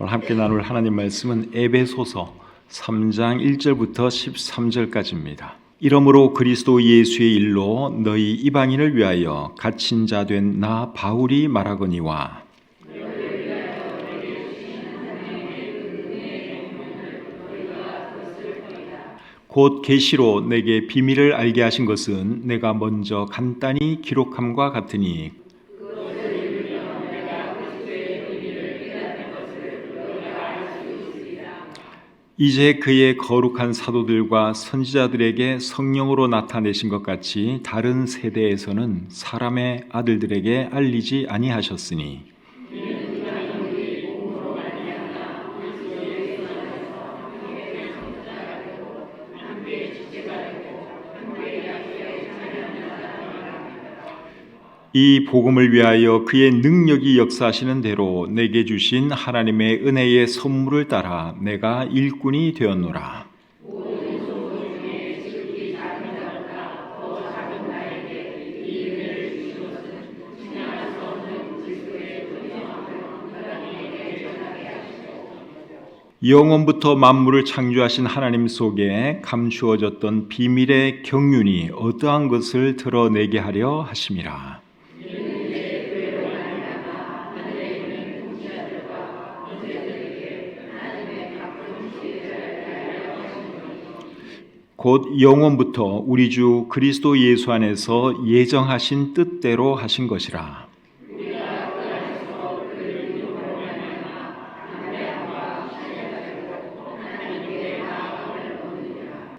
오늘 함께 나눌 하나님 말씀은 에베소서 3장 1절부터 13절까지입니다. 이러므로 그리스도 예수의 일로 너희 이방인을 위하여 갇힌 자 된 나 바울이 말하거니와 곧 계시로 내게 비밀을 알게 하신 것은 내가 먼저 간단히 기록함과 같으니 이제 그의 거룩한 사도들과 선지자들에게 성령으로 나타내신 것 같이 다른 세대에서는 사람의 아들들에게 알리지 아니하셨으니 이 복음을 위하여 그의 능력이 역사하시는 대로 내게 주신 하나님의 은혜의 선물을 따라 내가 일꾼이 되었노라. 영원부터 만물을 창조하신 하나님 속에 감추어졌던 비밀의 경륜이 어떠한 것을 드러내게 하려 하심이라. 곧 영원부터 우리 주 그리스도 예수 안에서 예정하신 뜻대로 하신 것이라.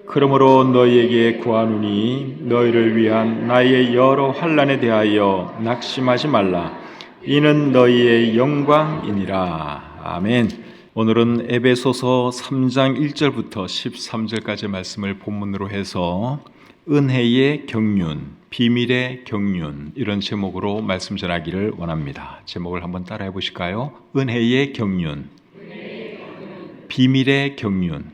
그러므로 너희에게 구하노니 너희를 위한 나의 여러 환난에 대하여 낙심하지 말라. 이는 너희의 영광이니라. 아멘. 오늘은 에베소서 3장 1절부터 13절까지 말씀을 본문으로 해서 은혜의 경륜, 비밀의 경륜 이런 제목으로 말씀 전하기를 원합니다. 제목을 한번 따라해 보실까요? 은혜의 경륜, 비밀의 경륜.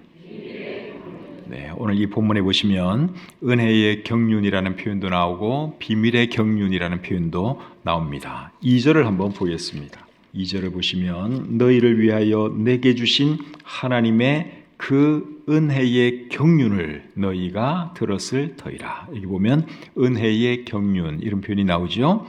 네, 오늘 이 본문에 보시면 은혜의 경륜이라는 표현도 나오고 비밀의 경륜이라는 표현도 나옵니다. 2절을 한번 보겠습니다. 2절을 보시면 너희를 위하여 내게 주신 하나님의 그 은혜의 경륜을 너희가 들었을 터이라. 여기 보면 은혜의 경륜 이런 표현이 나오죠.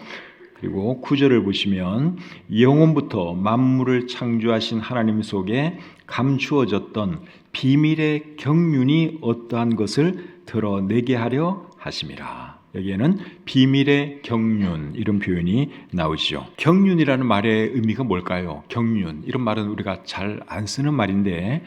그리고 9절을 보시면 영원부터 만물을 창조하신 하나님 속에 감추어졌던 비밀의 경륜이 어떠한 것을 드러내게 하려 하심이라. 여기에는 비밀의 경륜 이런 표현이 나오죠. 경륜이라는 말의 의미가 뭘까요? 경륜 이런 말은 우리가 잘 안 쓰는 말인데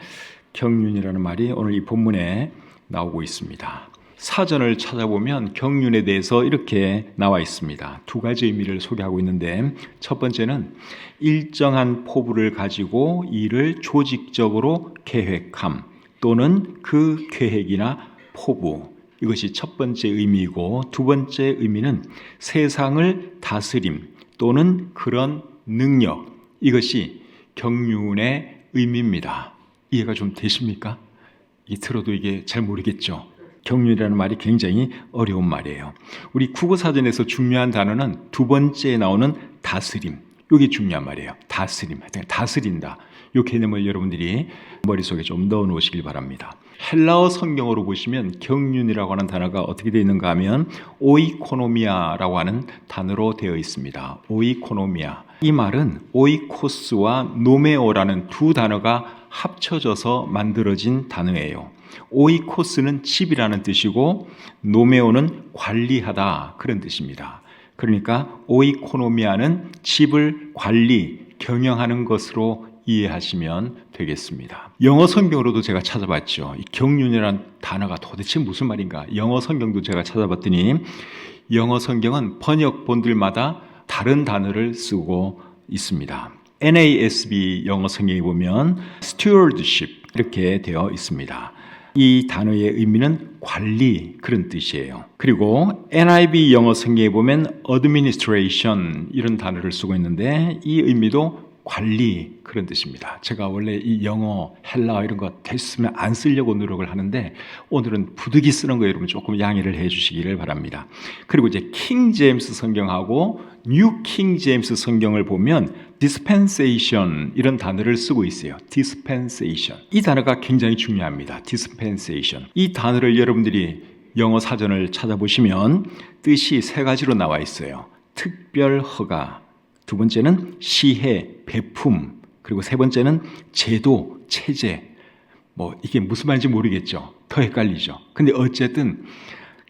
경륜이라는 말이 오늘 이 본문에 나오고 있습니다. 사전을 찾아보면 경륜에 대해서 이렇게 나와 있습니다. 두 가지 의미를 소개하고 있는데 첫 번째는 일정한 포부를 가지고 이를 조직적으로 계획함 또는 그 계획이나 포부 이것이 첫 번째 의미이고 두 번째 의미는 세상을 다스림 또는 그런 능력 이것이 경륜의 의미입니다. 이해가 좀 되십니까? 들어도 이게 잘 모르겠죠. 경륜이라는 말이 굉장히 어려운 말이에요. 우리 국어사전에서 중요한 단어는 두 번째에 나오는 다스림. 이게 중요한 말이에요. 다스림, 다스린다. 이 개념을 여러분들이 머릿속에 좀 넣어 놓으시길 바랍니다. 헬라어 성경으로 보시면 경륜이라고 하는 단어가 어떻게 되어 있는가 하면 오이코노미아라고 하는 단어로 되어 있습니다. 오이코노미아. 이 말은 오이코스와 노메오라는 두 단어가 합쳐져서 만들어진 단어예요. 오이코스는 집이라는 뜻이고 노메오는 관리하다 그런 뜻입니다. 그러니까 오이코노미아는 집을 관리, 경영하는 것으로 이해하시면 되겠습니다. 영어 성경으로도 제가 찾아봤죠. 이 경륜이라는 단어가 도대체 무슨 말인가? 영어 성경도 제가 찾아봤더니 영어 성경은 번역본들마다 다른 단어를 쓰고 있습니다. NASB 영어 성경에 보면 stewardship 이렇게 되어 있습니다. 이 단어의 의미는 관리 그런 뜻이에요. 그리고 NIV 영어 성경에 보면 administration 이런 단어를 쓰고 있는데 이 의미도 관리 그런 뜻입니다. 제가 원래 이 영어, 헬라어 이런 거 됐으면 안 쓰려고 노력을 하는데 오늘은 부득이 쓰는 거 여러분 조금 양해를 해 주시기를 바랍니다. 그리고 이제 킹 제임스 성경하고 뉴 킹 제임스 성경을 보면 dispensation 이런 단어를 쓰고 있어요. dispensation. 이 단어가 굉장히 중요합니다. dispensation. 이 단어를 여러분들이 영어 사전을 찾아보시면 뜻이 세 가지로 나와 있어요. 특별 허가, 두 번째는 시혜, 배품, 그리고 세 번째는 제도, 체제. 이게 무슨 말인지 모르겠죠. 더 헷갈리죠. 근데 어쨌든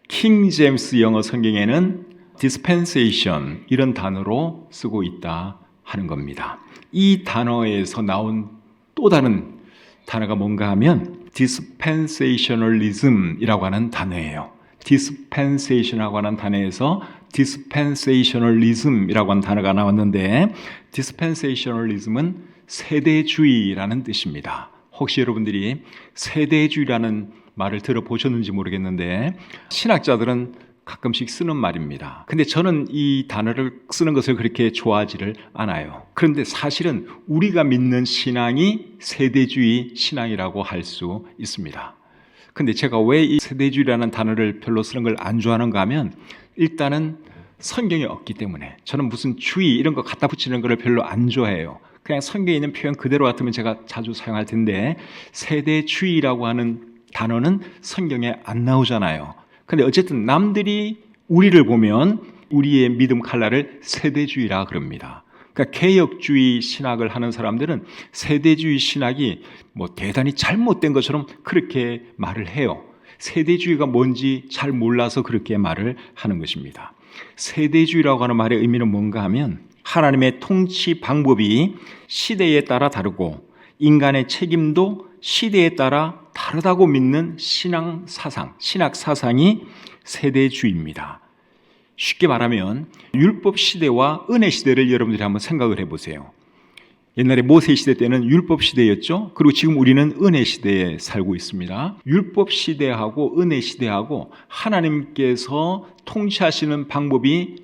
킹 제임스 영어 성경에는 dispensation 이런 단어로 쓰고 있다 하는 겁니다. 이 단어에서 나온 또 다른 단어가 뭔가 하면 dispensationalism이라고 하는 단어예요. dispensation이라고 하는 단어에서 dispensationalism이라고 하는 단어가 나왔는데 dispensationalism은 세대주의라는 뜻입니다. 혹시 여러분들이 세대주의라는 말을 들어보셨는지 모르겠는데 신학자들은 가끔씩 쓰는 말입니다. 근데 저는 이 단어를 쓰는 것을 그렇게 좋아하지를 않아요. 그런데 사실은 우리가 믿는 신앙이 세대주의 신앙이라고 할 수 있습니다. 근데 제가 왜 이 세대주의라는 단어를 별로 쓰는 걸 안 좋아하는가 하면 일단은 성경이 없기 때문에 저는 무슨 주의 이런 거 갖다 붙이는 걸 별로 안 좋아해요. 그냥 성경에 있는 표현 그대로 같으면 제가 자주 사용할 텐데 세대주의라고 하는 단어는 성경에 안 나오잖아요. 근데 어쨌든 남들이 우리를 보면 우리의 믿음 칼날을 세대주의라 그럽니다. 그러니까 개혁주의 신학을 하는 사람들은 세대주의 신학이 대단히 잘못된 것처럼 그렇게 말을 해요. 세대주의가 뭔지 잘 몰라서 그렇게 말을 하는 것입니다. 세대주의라고 하는 말의 의미는 뭔가 하면 하나님의 통치 방법이 시대에 따라 다르고 인간의 책임도 시대에 따라 다르다고 믿는 신앙 사상이 세대주의입니다. 쉽게 말하면 율법 시대와 은혜 시대를 여러분들이 한번 생각을 해보세요. 옛날에 모세 시대 때는 율법 시대였죠. 그리고 지금 우리는 은혜 시대에 살고 있습니다. 율법 시대하고 은혜 시대하고 하나님께서 통치하시는 방법이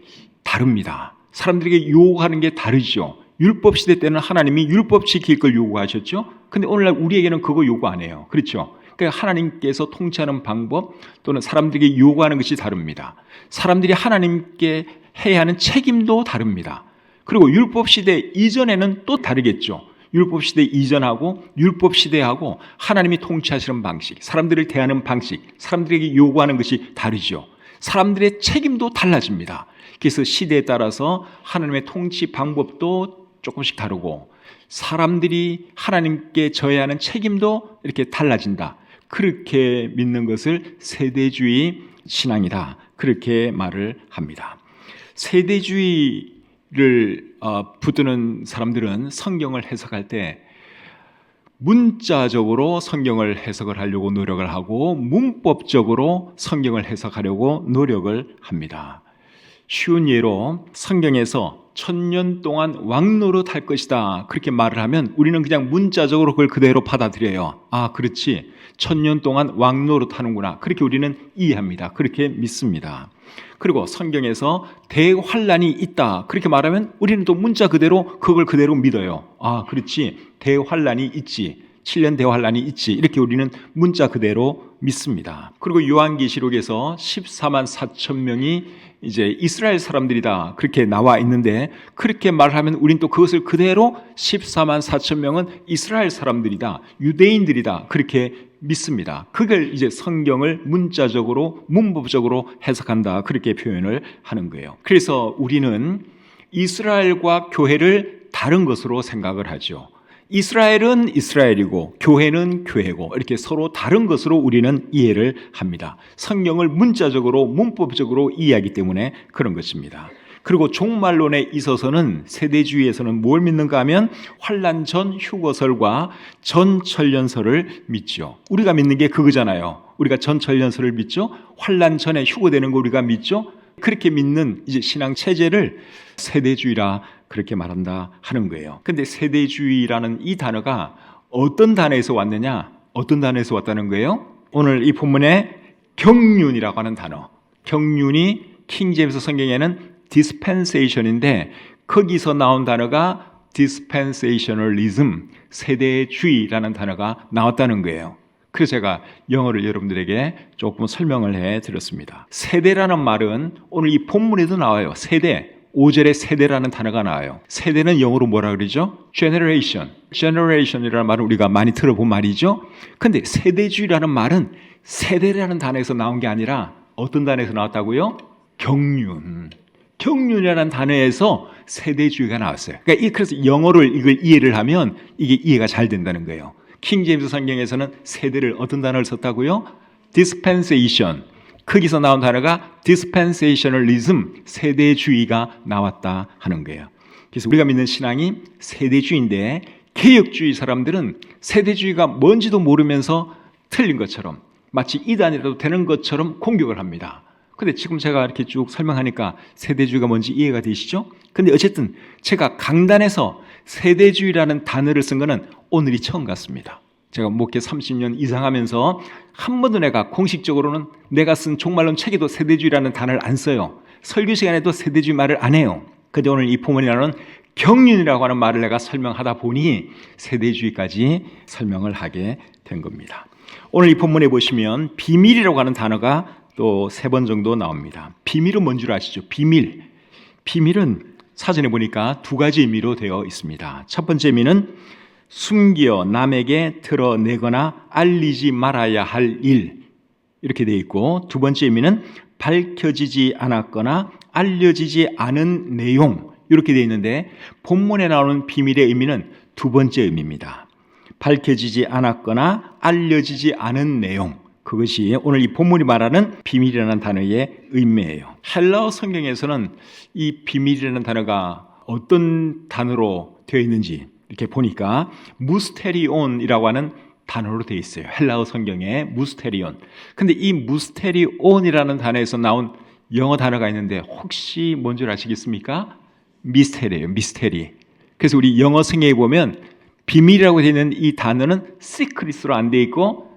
다릅니다. 사람들에게 요구하는 게 다르죠. 율법 시대 때는 하나님이 율법 지킬 걸 요구하셨죠. 근데 오늘날 우리에게는 그거 요구 안 해요. 그렇죠? 그러니까 하나님께서 통치하는 방법 또는 사람들에게 요구하는 것이 다릅니다. 사람들이 하나님께 해야 하는 책임도 다릅니다. 그리고 율법 시대 이전에는 또 다르겠죠. 율법 시대 이전하고 율법 시대하고 하나님이 통치하시는 방식, 사람들을 대하는 방식, 사람들에게 요구하는 것이 다르죠. 사람들의 책임도 달라집니다. 그래서 시대에 따라서 하나님의 통치 방법도 조금씩 다르고 사람들이 하나님께 져야 하는 책임도 이렇게 달라진다. 그렇게 믿는 것을 세대주의 신앙이다. 그렇게 말을 합니다. 세대주의를 붙드는 사람들은 성경을 해석할 때 문자적으로 성경을 해석을 하려고 노력을 하고 문법적으로 성경을 해석하려고 노력을 합니다. 쉬운 예로 성경에서 1000년 동안 왕노릇 할 것이다 그렇게 말을 하면 우리는 그냥 문자적으로 그걸 그대로 받아들여요. 아, 그렇지, 1000년 동안 왕노릇 하는구나, 그렇게 우리는 이해합니다. 그렇게 믿습니다. 그리고 성경에서 대환란이 있다 그렇게 말하면 우리는 또 문자 그대로 그걸 그대로 믿어요. 아, 그렇지, 대환란이 있지, 7년 대환란이 있지, 이렇게 우리는 문자 그대로 믿습니다. 그리고 요한계시록에서 14만 4천 명이 이제 이스라엘 사람들이다 그렇게 나와 있는데 그렇게 말하면 우린 또 그것을 그대로 14만 4천 명은 이스라엘 사람들이다, 유대인들이다 그렇게 믿습니다. 그걸 이제 성경을 문자적으로 문법적으로 해석한다 그렇게 표현을 하는 거예요. 그래서 우리는 이스라엘과 교회를 다른 것으로 생각을 하죠. 이스라엘은 이스라엘이고 교회는 교회고 이렇게 서로 다른 것으로 우리는 이해를 합니다. 성경을 문자적으로 문법적으로 이해하기 때문에 그런 것입니다. 그리고 종말론에 있어서는 세대주의에서는 뭘 믿는가 하면 환란 전 휴거설과 전천년설을 믿죠. 우리가 믿는 게 그거잖아요. 우리가 전천년설을 믿죠. 환란 전에 휴거되는 거 우리가 믿죠. 그렇게 믿는 이제 신앙 체제를 세대주의라 그렇게 말한다 하는 거예요. 근데 세대주의라는 이 단어가 어떤 단어에서 왔느냐? 어떤 단어에서 왔다는 거예요? 오늘 이 본문에 경륜이라고 하는 단어, 경륜이 킹 제임스 성경에는 dispensation인데 거기서 나온 단어가 dispensationalism, 세대주의라는 단어가 나왔다는 거예요. 그래서 제가 영어를 여러분들에게 조금 설명을 해드렸습니다. 세대라는 말은 오늘 이 본문에도 나와요. 세대, 5절에 세대라는 단어가 나와요. 세대는 영어로 뭐라 그러죠? generation. generation이라는 말은 우리가 많이 들어본 말이죠. 근데 세대주의라는 말은 세대라는 단어에서 나온 게 아니라 어떤 단어에서 나왔다고요? 경륜. 경륜이라는 단어에서 세대주의가 나왔어요. 그러니까 그래서 영어를 이걸 이해를 하면 이게 이해가 잘 된다는 거예요. 킹제임스 성경에서는 세대를 어떤 단어를 썼다고요? dispensation. 거기서 나온 단어가 dispensationalism, 세대주의가 나왔다 하는 거예요. 그래서 우리가 믿는 신앙이 세대주의인데 개혁주의 사람들은 세대주의가 뭔지도 모르면서 틀린 것처럼 마치 이단이라도 되는 것처럼 공격을 합니다. 근데 지금 제가 이렇게 쭉 설명하니까 세대주의가 뭔지 이해가 되시죠? 근데 어쨌든 제가 강단에서 세대주의라는 단어를 쓴 거는 오늘이 처음 같습니다. 제가 목회 30년 이상 하면서 한 번도 내가 공식적으로는 내가 쓴 종말론 책에도 세대주의라는 단어를 안 써요. 설교 시간에도 세대주의 말을 안 해요. 근데 오늘 이 본문에 나오는 경륜이라고 하는 말을 내가 설명하다 보니 세대주의까지 설명을 하게 된 겁니다. 오늘 이 본문에 보시면 비밀이라고 하는 단어가 또 3번 정도 나옵니다. 비밀은 뭔 줄 아시죠? 비밀. 비밀은 사전에 보니까 2가지 의미로 되어 있습니다. 첫 번째 의미는 숨겨 남에게 드러내거나 알리지 말아야 할 일, 이렇게 되어 있고, 두 번째 의미는 밝혀지지 않았거나 알려지지 않은 내용, 이렇게 되어 있는데 본문에 나오는 비밀의 의미는 2번째 의미입니다. 밝혀지지 않았거나 알려지지 않은 내용, 그것이 오늘 이 본문이 말하는 비밀이라는 단어의 의미예요. 헬라어 성경에서는 이 비밀이라는 단어가 어떤 단어로 되어 있는지 이렇게 보니까 무스테리온이라고 하는 단어로 되어 있어요. 헬라어 성경에 무스테리온. 근데 이 무스테리온이라는 단어에서 나온 영어 단어가 있는데 혹시 뭔 줄 아시겠습니까? 미스테리예요. 미스테리. 그래서 우리 영어 성경에 보면 비밀이라고 되어 있는 이 단어는 시크릿으로 안 되어 있고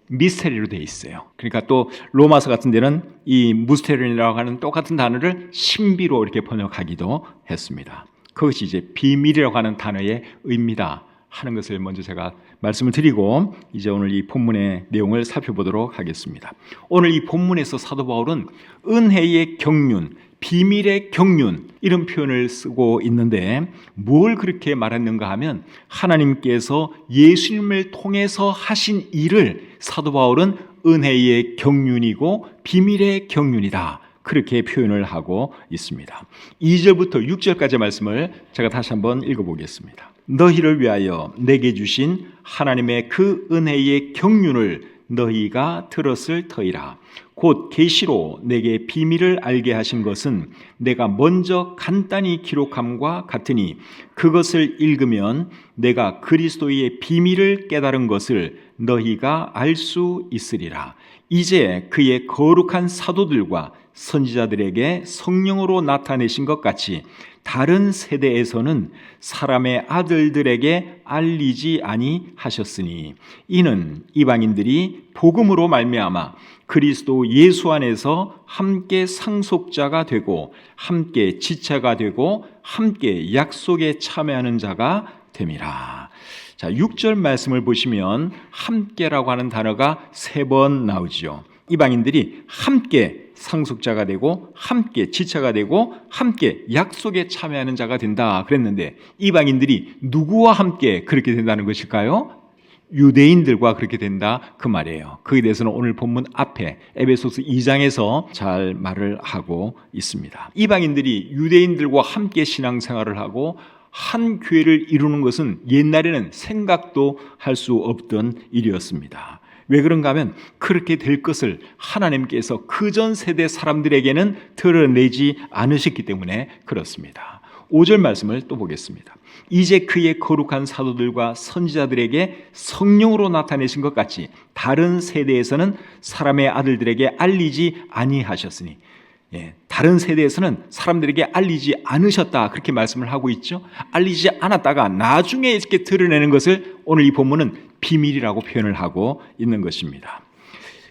미스테리로 되어 있어요. 그러니까 또 로마서 같은 데는 이 무스테리온이라고 하는 똑같은 단어를 신비로 이렇게 번역하기도 했습니다. 그것이 이제 비밀이라고 하는 단어의 의미다 하는 것을 먼저 제가 말씀을 드리고 이제 오늘 이 본문의 내용을 살펴보도록 하겠습니다. 오늘 이 본문에서 사도 바울은 은혜의 경륜, 비밀의 경륜 이런 표현을 쓰고 있는데 뭘 그렇게 말했는가 하면 하나님께서 예수님을 통해서 하신 일을 사도 바울은 은혜의 경륜이고 비밀의 경륜이다. 그렇게 표현을 하고 있습니다. 2절부터 6절까지 말씀을 제가 다시 한번 읽어보겠습니다. 너희를 위하여 내게 주신 하나님의 그 은혜의 경륜을 너희가 들었을 터이라. 곧 계시로 내게 비밀을 알게 하신 것은 내가 먼저 간단히 기록함과 같으니 그것을 읽으면 내가 그리스도의 비밀을 깨달은 것을 너희가 알 수 있으리라. 이제 그의 거룩한 사도들과 선지자들에게 성령으로 나타내신 것 같이 다른 세대에서는 사람의 아들들에게 알리지 아니하셨으니 이는 이방인들이 복음으로 말미암아 그리스도 예수 안에서 함께 상속자가 되고 함께 지체가 되고 함께 약속에 참여하는 자가 됨이라. 자, 6절 말씀을 보시면 함께라고 하는 단어가 3번 나오죠. 이방인들이 함께 상속자가 되고 함께 지체가 되고 함께 약속에 참여하는 자가 된다 그랬는데 이방인들이 누구와 함께 그렇게 된다는 것일까요? 유대인들과 그렇게 된다 그 말이에요. 그에 대해서는 오늘 본문 앞에 에베소서 2장에서 잘 말을 하고 있습니다. 이방인들이 유대인들과 함께 신앙생활을 하고 한 교회를 이루는 것은 옛날에는 생각도 할 수 없던 일이었습니다. 왜 그런가 하면 그렇게 될 것을 하나님께서 그전 세대 사람들에게는 드러내지 않으셨기 때문에 그렇습니다. 5절 말씀을 또 보겠습니다. 이제 그의 거룩한 사도들과 선지자들에게 성령으로 나타내신 것 같이 다른 세대에서는 사람의 아들들에게 알리지 아니하셨으니 다른 세대에서는 사람들에게 알리지 않으셨다 그렇게 말씀을 하고 있죠. 알리지 않았다가 나중에 이렇게 드러내는 것을 오늘 이 본문은 비밀이라고 표현을 하고 있는 것입니다.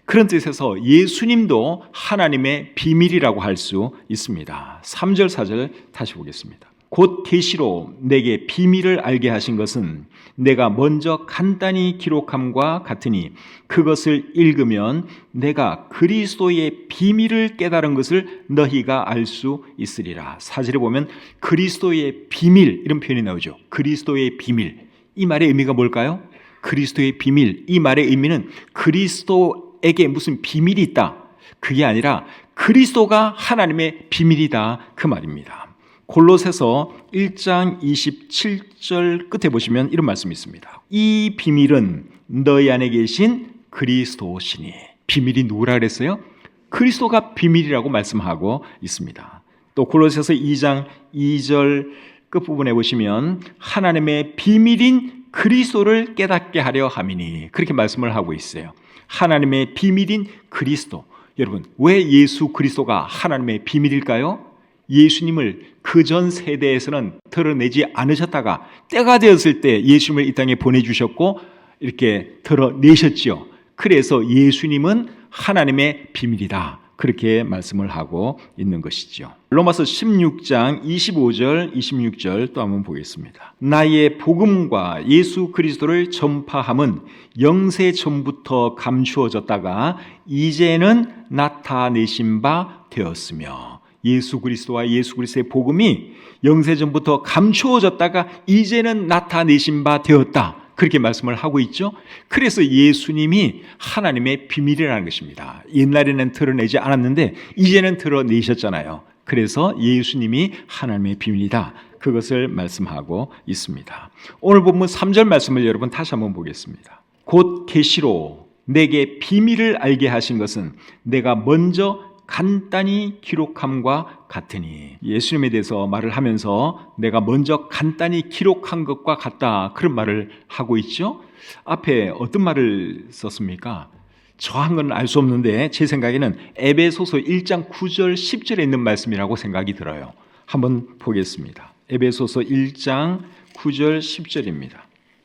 그런 뜻에서 예수님도 하나님의 비밀이라고 할 수 있습니다. 3절 4절 다시 보겠습니다. 곧 계시로 내게 비밀을 알게 하신 것은 내가 먼저 간단히 기록함과 같으니 그것을 읽으면 내가 그리스도의 비밀을 깨달은 것을 너희가 알 수 있으리라. 4절에 보면 그리스도의 비밀 이런 표현이 나오죠. 그리스도의 비밀. 이 말의 의미가 뭘까요? 그리스도의 비밀. 이 말의 의미는 그리스도에게 무슨 비밀이 있다. 그게 아니라 그리스도가 하나님의 비밀이다. 그 말입니다. 골로새서 1장 27절 끝에 보시면 이런 말씀이 있습니다. 이 비밀은 너희 안에 계신 그리스도시니. 비밀이 누구라 그랬어요? 그리스도가 비밀이라고 말씀하고 있습니다. 또 골로새서 2장 2절 끝부분에 보시면 하나님의 비밀인 그리스도를 깨닫게 하려 함이니 그렇게 말씀을 하고 있어요. 하나님의 비밀인 그리스도. 여러분, 왜 예수 그리스도가 하나님의 비밀일까요? 예수님을 그 전 세대에서는 드러내지 않으셨다가 때가 되었을 때 예수님을 이 땅에 보내주셨고 이렇게 드러내셨지요. 그래서 예수님은 하나님의 비밀이다. 그렇게 말씀을 하고 있는 것이죠. 로마서 16장 25절 26절 또 한번 보겠습니다. 나의 복음과 예수 그리스도를 전파함은 영세 전부터 감추어졌다가 이제는 나타내신 바 되었으며 예수 그리스도와 예수 그리스도의 복음이 영세 전부터 감추어졌다가 이제는 나타내신 바 되었다. 그렇게 말씀을 하고 있죠. 그래서 예수님이 하나님의 비밀이라는 것입니다. 옛날에는 드러내지 않았는데 이제는 드러내셨잖아요. 그래서 예수님이 하나님의 비밀이다. 그것을 말씀하고 있습니다. 오늘 본문 3절 말씀을 여러분 다시 한번 보겠습니다. 곧 계시로 내게 비밀을 알게 하신 것은 내가 먼저 간단히 기록함과 같으니. 예수님에 대해서 말을 하면서 내가 먼저 간단히 기록한 것과 같다 그런 말을 하고 있죠. 앞에 어떤 말을 썼습니까? 정확한 건 알 수 없는데 제 생각에는 에베소서 1장 9절 10절에 있는 말씀이라고 생각이 들어요. 한번 보겠습니다. 에베소서 1장 9절 10절입니다.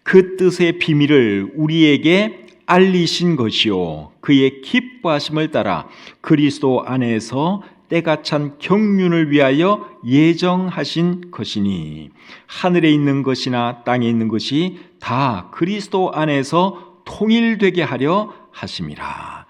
그 뜻의 비밀을 우리에게 알리신 것이요 그의 기뻐하심을 따라 그리스도 안에서 때가 찬 경륜을 위하여 예정하신 것이니 하늘에 있는 것이나 땅에 있는 것이 다 그리스도 안에서 통일되게 하려 하심이라.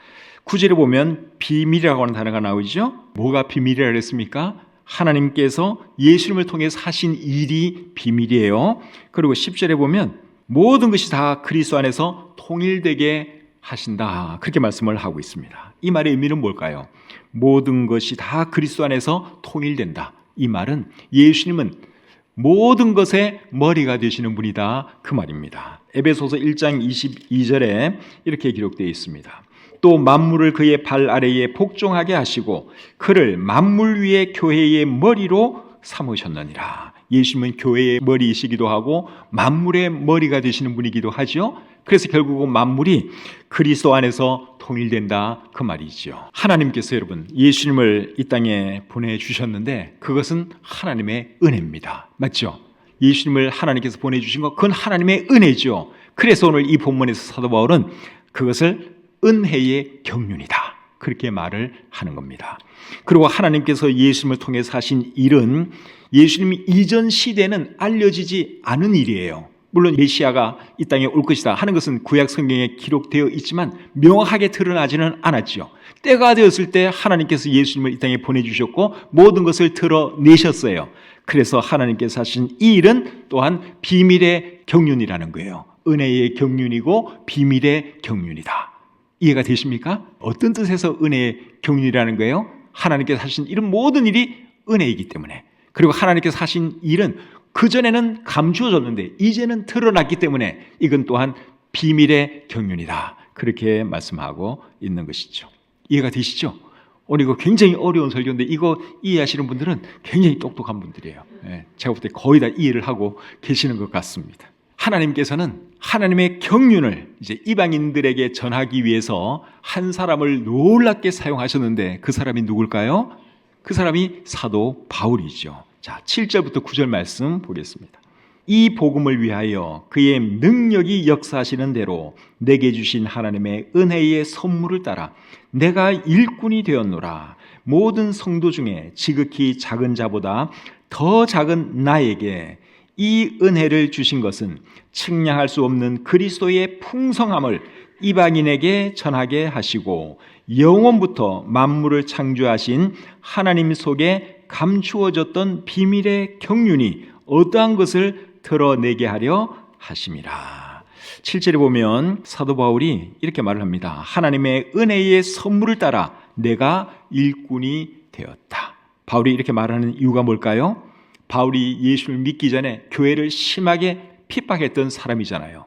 9절에 보면 비밀이라고 하는 단어가 나오죠. 뭐가 비밀이라고 했습니까? 하나님께서 예수님을 통해서 하신 일이 비밀이에요. 그리고 10절에 보면 모든 것이 다 그리스도 안에서 통일되게 하신다. 그렇게 말씀을 하고 있습니다. 이 말의 의미는 뭘까요? 모든 것이 다 그리스도 안에서 통일된다. 이 말은 예수님은 모든 것의 머리가 되시는 분이다. 그 말입니다. 에베소서 1장 22절에 이렇게 기록되어 있습니다. 또 만물을 그의 발 아래에 복종하게 하시고 그를 만물 위의 교회의 머리로 삼으셨느니라. 예수님은 교회의 머리이시기도 하고 만물의 머리가 되시는 분이기도 하죠. 그래서 결국은 만물이 그리스도 안에서 통일된다 그 말이죠. 하나님께서 여러분 예수님을 이 땅에 보내주셨는데 그것은 하나님의 은혜입니다. 맞죠? 예수님을 하나님께서 보내주신 것 그건 하나님의 은혜죠. 그래서 오늘 이 본문에서 사도 바울은 그것을 은혜의 경륜이다 그렇게 말을 하는 겁니다. 그리고 하나님께서 예수님을 통해서 하신 일은 예수님이 이전 시대는 알려지지 않은 일이에요. 물론 메시아가 이 땅에 올 것이다 하는 것은 구약 성경에 기록되어 있지만 명확하게 드러나지는 않았죠. 때가 되었을 때 하나님께서 예수님을 이 땅에 보내주셨고 모든 것을 드러내셨어요. 그래서 하나님께서 하신 이 일은 또한 비밀의 경륜이라는 거예요. 은혜의 경륜이고 비밀의 경륜이다. 이해가 되십니까? 어떤 뜻에서 은혜의 경륜이라는 거예요? 하나님께서 하신 이런 모든 일이 은혜이기 때문에, 그리고 하나님께서 하신 일은 그전에는 감추어졌는데 이제는 드러났기 때문에 이건 또한 비밀의 경륜이다. 그렇게 말씀하고 있는 것이죠. 이해가 되시죠? 오늘 이거 굉장히 어려운 설교인데 이거 이해하시는 분들은 굉장히 똑똑한 분들이에요. 제가 볼 때 거의 다 이해를 하고 계시는 것 같습니다. 하나님께서는 하나님의 경륜을 이제 이방인들에게 전하기 위해서 한 사람을 놀랍게 사용하셨는데 그 사람이 누굴까요? 그 사람이 사도 바울이죠. 자, 7절부터 9절 말씀 보겠습니다. 이 복음을 위하여 그의 능력이 역사하시는 대로 내게 주신 하나님의 은혜의 선물을 따라 내가 일꾼이 되었노라. 모든 성도 중에 지극히 작은 자보다 더 작은 나에게 이 은혜를 주신 것은 측량할 수 없는 그리스도의 풍성함을 이방인에게 전하게 하시고 영원부터 만물을 창조하신 하나님 속에 감추어졌던 비밀의 경륜이 어떠한 것을 드러내게 하려 하심이라. 7절에 보면 사도 바울이 이렇게 말을 합니다. 하나님의 은혜의 선물을 따라 내가 일꾼이 되었다. 바울이 이렇게 말하는 이유가 뭘까요? 바울이 예수를 믿기 전에 교회를 심하게 핍박했던 사람이잖아요.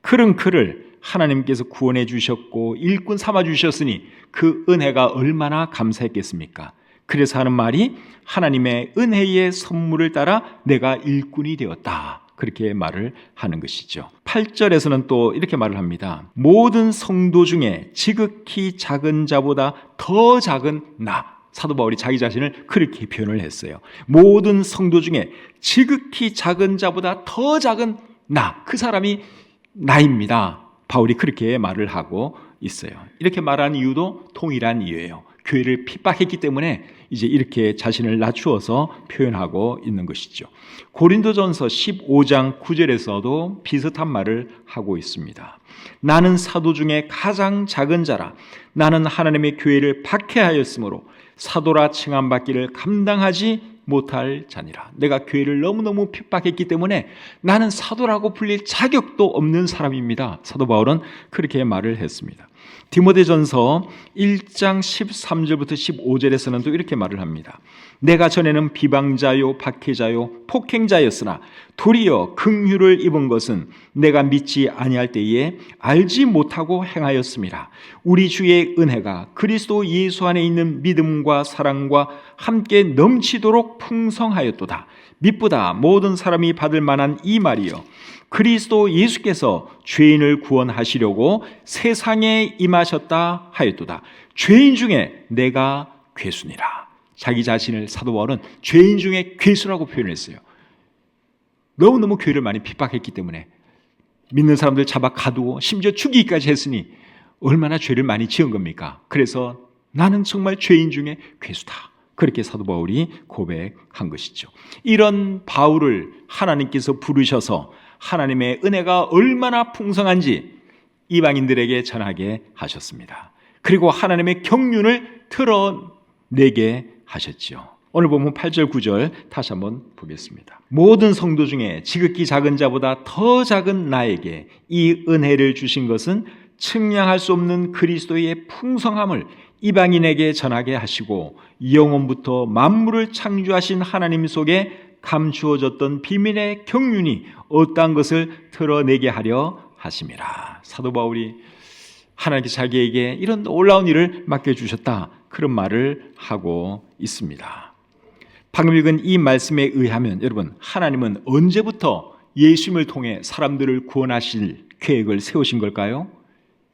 그런 그를 하나님께서 구원해 주셨고 일꾼 삼아 주셨으니 그 은혜가 얼마나 감사했겠습니까? 그래서 하는 말이 하나님의 은혜의 선물을 따라 내가 일꾼이 되었다. 그렇게 말을 하는 것이죠. 8절에서는 또 이렇게 말을 합니다. 모든 성도 중에 지극히 작은 자보다 더 작은 나. 사도 바울이 자기 자신을 그렇게 표현을 했어요. 모든 성도 중에 지극히 작은 자보다 더 작은 나. 그 사람이 나입니다. 바울이 그렇게 말을 하고 있어요. 이렇게 말하는 이유도 동일한 이유예요. 교회를 핍박했기 때문에 이제 이렇게 자신을 낮추어서 표현하고 있는 것이죠. 고린도전서 15장 9절에서도 비슷한 말을 하고 있습니다. 나는 사도 중에 가장 작은 자라. 나는 하나님의 교회를 박해하였으므로 사도라 칭함받기를 감당하지 못할 자니라. 내가 교회를 너무너무 핍박했기 때문에 나는 사도라고 불릴 자격도 없는 사람입니다. 사도 바울은 그렇게 말을 했습니다. 디모데전서 1장 13절부터 15절에서는 또 이렇게 말을 합니다. 내가 전에는 비방자요 박해자요 폭행자였으나 도리어 긍휼을 입은 것은 내가 믿지 아니할 때에 알지 못하고 행하였음이라. 우리 주의 은혜가 그리스도 예수 안에 있는 믿음과 사랑과 함께 넘치도록 풍성하였도다. 믿보다 모든 사람이 받을 만한 이 말이요 그리스도 예수께서 죄인을 구원하시려고 세상에 임하셨다 하였도다. 죄인 중에 내가 괴수니라. 자기 자신을 사도 바울은 죄인 중에 괴수라고 표현했어요. 너무너무 교회를 많이 핍박했기 때문에 믿는 사람들 잡아 가두고 심지어 죽이기까지 했으니 얼마나 죄를 많이 지은 겁니까? 그래서 나는 정말 죄인 중에 괴수다. 그렇게 사도 바울이 고백한 것이죠. 이런 바울을 하나님께서 부르셔서 하나님의 은혜가 얼마나 풍성한지 이방인들에게 전하게 하셨습니다. 그리고 하나님의 경륜을 드러내게 하셨죠. 오늘 보면 8절 9절 다시 한번 보겠습니다. 모든 성도 중에 지극히 작은 자보다 더 작은 나에게 이 은혜를 주신 것은 측량할 수 없는 그리스도의 풍성함을 이방인에게 전하게 하시고 영원부터 만물을 창조하신 하나님 속에 감추어졌던 비밀의 경륜이 어떠한 것을 드러내게 하려 하심이라. 사도 바울이 하나님께서 자기에게 이런 놀라운 일을 맡겨주셨다. 그런 말을 하고 있습니다. 방금 읽은 이 말씀에 의하면 여러분, 하나님은 언제부터 예수님을 통해 사람들을 구원하실 계획을 세우신 걸까요?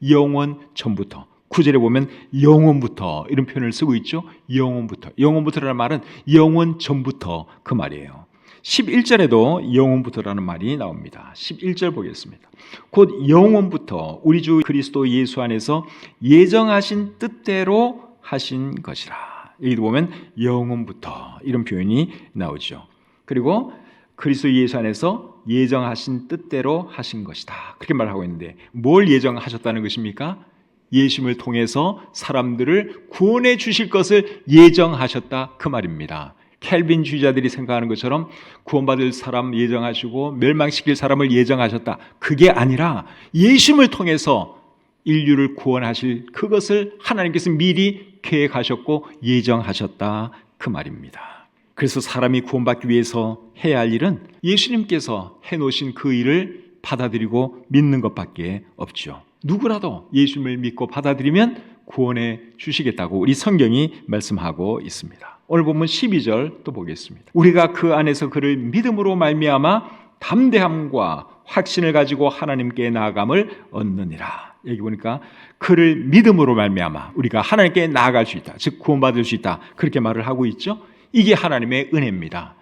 영원 전부터. 9절에 보면 영원부터 이런 표현을 쓰고 있죠. 영원부터. 영원부터라는 말은 영원 전부터 그 말이에요. 11절에도 영원부터라는 말이 나옵니다. 11절 보겠습니다. 곧 영원부터 우리 주 그리스도 예수 안에서 예정하신 뜻대로 하신 것이라. 여기도 보면 영원부터 이런 표현이 나오죠. 그리고 그리스도 예수 안에서 예정하신 뜻대로 하신 것이다. 그렇게 말하고 있는데 뭘 예정하셨다는 것입니까? 예수님을 통해서 사람들을 구원해 주실 것을 예정하셨다 그 말입니다. 켈빈주의자들이 생각하는 것처럼 구원받을 사람 예정하시고 멸망시킬 사람을 예정하셨다. 그게 아니라 예수님을 통해서 인류를 구원하실 그것을 하나님께서 미리 계획하셨고 예정하셨다 그 말입니다. 그래서 사람이 구원받기 위해서 해야 할 일은 예수님께서 해놓으신 그 일을 받아들이고 믿는 것밖에 없죠. 누구라도 예수님을 믿고 받아들이면 구원해 주시겠다고 우리 성경이 말씀하고 있습니다. 오늘 보면 12절 또 보겠습니다. 우리가 그 안에서 그를 믿음으로 말미암아 담대함과 확신을 가지고 하나님께 나아감을 얻느니라. 여기 보니까 그를 믿음으로 말미암아 우리가 하나님께 나아갈 수 있다. 즉 구원받을 수 있다. 그렇게 말을 하고 있죠. 이게 하나님의 은혜입니다.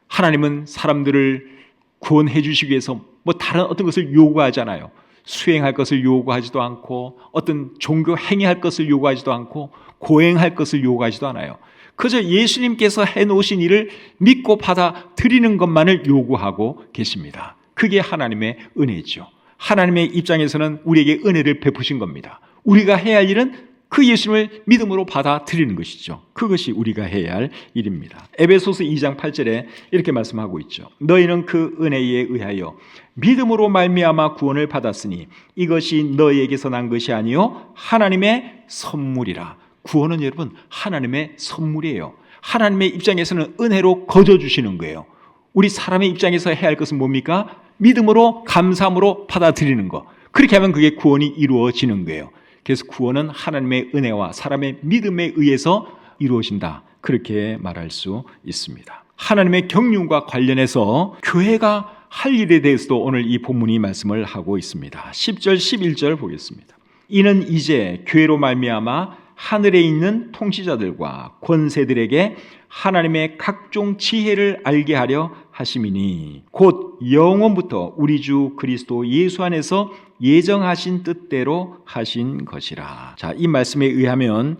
하나님은 사람들을 구원해 주시기 위해서 뭐 다른 어떤 것을 요구하잖아요. 수행할 것을 요구하지도 않고 어떤 종교 행위할 것을 요구하지도 않고 고행할 것을 요구하지도 않아요. 그저 예수님께서 해놓으신 일을 믿고 받아들이는 것만을 요구하고 계십니다. 그게 하나님의 은혜죠. 하나님의 입장에서는 우리에게 은혜를 베푸신 겁니다. 우리가 해야 할 일은 그 예수님을 믿음으로 받아들이는 것이죠. 그것이 우리가 해야 할 일입니다. 에베소서 2장 8절에 이렇게 말씀하고 있죠. 너희는 그 은혜에 의하여 믿음으로 말미암아 구원을 받았으니 이것이 너희에게서 난 것이 아니요 하나님의 선물이라. 구원은 여러분 하나님의 선물이에요. 하나님의 입장에서는 은혜로 거둬주시는 거예요. 우리 사람의 입장에서 해야 할 것은 뭡니까? 믿음으로 감사함으로 받아들이는 것. 그렇게 하면 그게 구원이 이루어지는 거예요. 그래서 구원은 하나님의 은혜와 사람의 믿음에 의해서 이루어진다. 그렇게 말할 수 있습니다. 하나님의 경륜과 관련해서 교회가 할 일에 대해서도 오늘 이 본문이 말씀을 하고 있습니다. 10절 11절 보겠습니다. 이는 이제 교회로 말미암아 하늘에 있는 통치자들과 권세들에게 하나님의 각종 지혜를 알게 하려 하심이니 곧 영원부터 우리 주 그리스도 예수 안에서 예정하신 뜻대로 하신 것이라. 자, 이 말씀에 의하면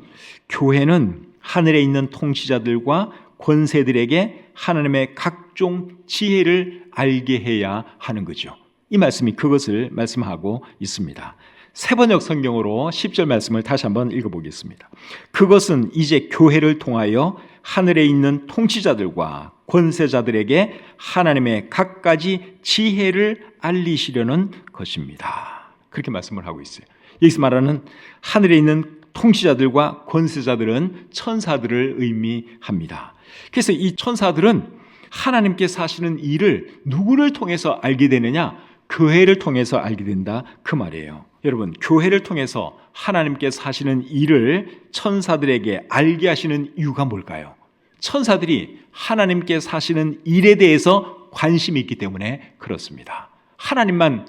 교회는 하늘에 있는 통치자들과 권세들에게 하나님의 각종 지혜를 알게 해야 하는 거죠. 이 말씀이 그것을 말씀하고 있습니다. 세번역 성경으로 10절 말씀을 다시 한번 읽어보겠습니다. 그것은 이제 교회를 통하여 하늘에 있는 통치자들과 권세자들에게 하나님의 갖가지 지혜를 알리시려는 것입니다. 그렇게 말씀을 하고 있어요. 여기서 말하는 하늘에 있는 통치자들과 권세자들은 천사들을 의미합니다. 그래서 이 천사들은 하나님께서 하시는 일을 누구를 통해서 알게 되느냐? 교회를 통해서 알게 된다 그 말이에요. 여러분, 교회를 통해서 하나님께서 하시는 일을 천사들에게 알게 하시는 이유가 뭘까요? 천사들이 하나님께서 하시는 일에 대해서 관심이 있기 때문에 그렇습니다. 하나님만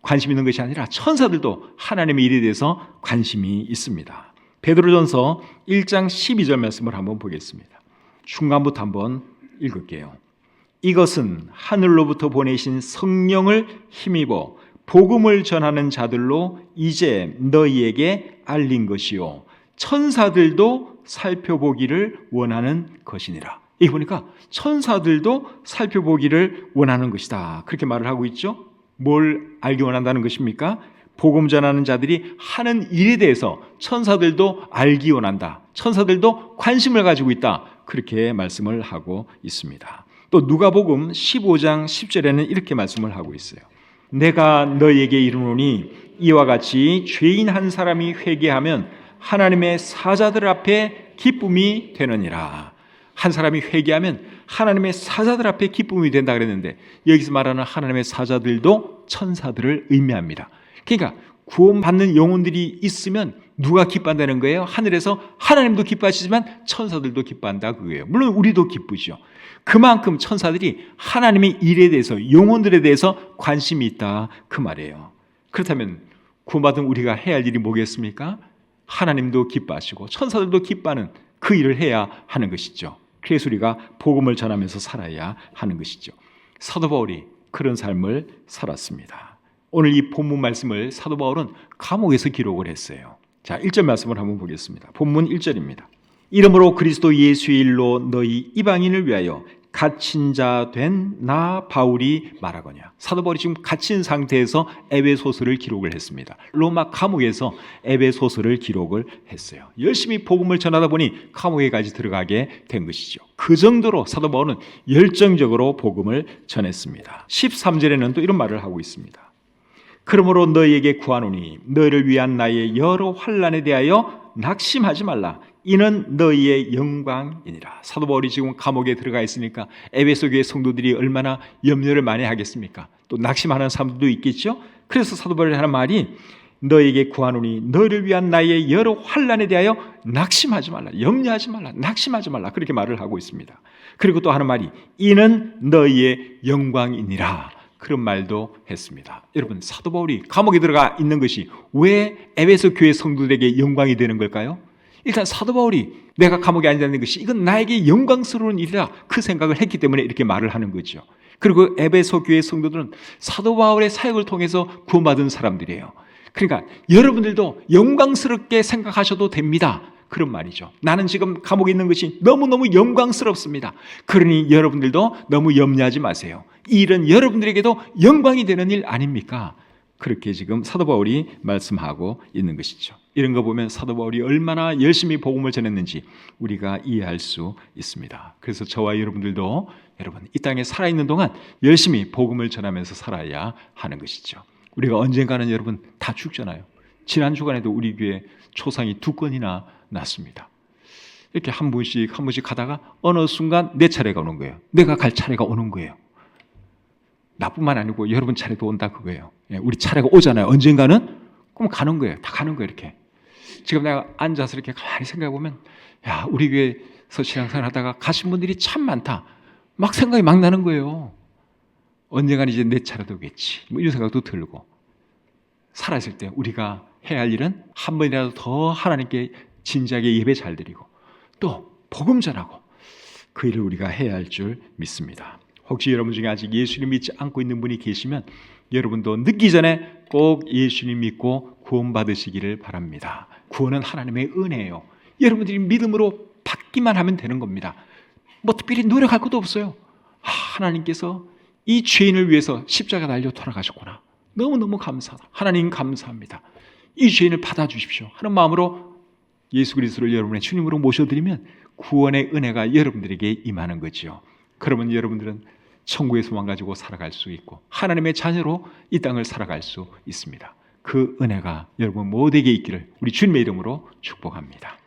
관심 있는 것이 아니라 천사들도 하나님의 일에 대해서 관심이 있습니다. 베드로전서 1장 12절 말씀을 한번 보겠습니다. 중간부터 한번 읽을게요. 이것은 하늘로부터 보내신 성령을 힘입어 복음을 전하는 자들로 이제 너희에게 알린 것이요 천사들도 살펴보기를 원하는 것이니라. 이거 보니까 천사들도 살펴보기를 원하는 것이다. 그렇게 말을 하고 있죠. 뭘 알기 원한다는 것입니까? 복음 전하는 자들이 하는 일에 대해서 천사들도 알기 원한다. 천사들도 관심을 가지고 있다. 그렇게 말씀을 하고 있습니다. 또 누가복음 15장 10절에는 이렇게 말씀을 하고 있어요. 내가 너희에게 이르노니 이와 같이 죄인 한 사람이 회개하면 하나님의 사자들 앞에 기쁨이 되느니라. 한 사람이 회개하면 하나님의 사자들 앞에 기쁨이 된다 그랬는데 여기서 말하는 하나님의 사자들도 천사들을 의미합니다. 그러니까 구원받는 영혼들이 있으면 누가 기뻐한다는 거예요? 하늘에서 하나님도 기뻐하시지만 천사들도 기뻐한다 그거예요. 물론 우리도 기쁘죠. 그만큼 천사들이 하나님의 일에 대해서 영혼들에 대해서 관심이 있다 그 말이에요. 그렇다면 구원받은 우리가 해야 할 일이 뭐겠습니까? 하나님도 기뻐하시고 천사들도 기뻐하는 그 일을 해야 하는 것이죠. 그래서 우리가 복음을 전하면서 살아야 하는 것이죠. 사도 바울이 그런 삶을 살았습니다. 오늘 이 본문 말씀을 사도 바울은 감옥에서 기록을 했어요. 자, 1절 말씀을 한번 보겠습니다. 본문 1절입니다. 이러므로 그리스도 예수의 일로 너희 이방인을 위하여 갇힌 자 된 나 바울이 말하거냐. 사도 바울이 지금 갇힌 상태에서 에베소서를 기록을 했습니다. 로마 감옥에서 에베소서를 기록을 했어요. 열심히 복음을 전하다 보니 감옥에까지 들어가게 된 것이죠. 그 정도로 사도 바울은 열정적으로 복음을 전했습니다. 13절에는 또 이런 말을 하고 있습니다. 그러므로 너희에게 구하노니 너희를 위한 나의 여러 환난에 대하여 낙심하지 말라. 이는 너희의 영광이니라. 사도 바울이 지금 감옥에 들어가 있으니까 에베소 교회 성도들이 얼마나 염려를 많이 하겠습니까? 또 낙심하는 사람들도 있겠죠. 그래서 사도 바울이 하는 말이 너희에게 구하노니 너희를 위한 나의 여러 환난에 대하여 낙심하지 말라. 염려하지 말라. 낙심하지 말라. 그렇게 말을 하고 있습니다. 그리고 또 하는 말이 이는 너희의 영광이니라. 그런 말도 했습니다. 여러분, 사도 바울이 감옥에 들어가 있는 것이 왜 에베소 교회 성도들에게 영광이 되는 걸까요? 일단 사도 바울이 내가 감옥에 앉아있는 것이 이건 나에게 영광스러운 일이라 그 생각을 했기 때문에 이렇게 말을 하는 거죠. 그리고 에베소 교회 성도들은 사도 바울의 사역을 통해서 구원받은 사람들이에요. 그러니까 여러분들도 영광스럽게 생각하셔도 됩니다. 그런 말이죠. 나는 지금 감옥에 있는 것이 너무너무 영광스럽습니다. 그러니 여러분들도 너무 염려하지 마세요. 이 일은 여러분들에게도 영광이 되는 일 아닙니까? 그렇게 지금 사도 바울이 말씀하고 있는 것이죠. 이런 거 보면 사도 바울이 얼마나 열심히 복음을 전했는지 우리가 이해할 수 있습니다. 그래서 저와 여러분들도 여러분 이 땅에 살아있는 동안 열심히 복음을 전하면서 살아야 하는 것이죠. 우리가 언젠가는 여러분 다 죽잖아요. 지난 주간에도 우리 교회 초상이 2건이나 났습니다. 이렇게 한 분씩 가다가 어느 순간 내 차례가 오는 거예요. 내가 갈 차례가 오는 거예요. 나뿐만 아니고 여러분 차례도 온다 그거예요. 우리 차례가 오잖아요. 언젠가는 그럼 가는 거예요. 다 가는 거예요. 이렇게. 지금 내가 앉아서 이렇게 가만히 생각해 보면, 야, 우리 교회에서 신앙생활 하다가 가신 분들이 참 많다. 막 생각이 막 나는 거예요. 언젠가는 이제 내 차례도 오겠지. 뭐 이런 생각도 들고. 살아있을 때 우리가 해야 할 일은 한 번이라도 더 하나님께 진지하게 예배 잘 드리고 또 복음 전하고 그 일을 우리가 해야 할 줄 믿습니다. 혹시 여러분 중에 아직 예수님 믿지 않고 있는 분이 계시면 여러분도 늦기 전에 꼭 예수님 믿고 구원 받으시기를 바랍니다. 구원은 하나님의 은혜예요. 여러분들이 믿음으로 받기만 하면 되는 겁니다. 뭐 특별히 노력할 것도 없어요. 하나님께서 이 죄인을 위해서 십자가 달려 돌아가셨구나. 너무너무 감사하다. 하나님 감사합니다. 이 죄인을 받아주십시오 하는 마음으로 예수 그리스도를 여러분의 주님으로 모셔드리면 구원의 은혜가 여러분들에게 임하는 거죠. 그러면 여러분들은 천국의 소망 가지고 살아갈 수 있고 하나님의 자녀로 이 땅을 살아갈 수 있습니다. 그 은혜가 여러분 모두에게 있기를 우리 주님의 이름으로 축복합니다.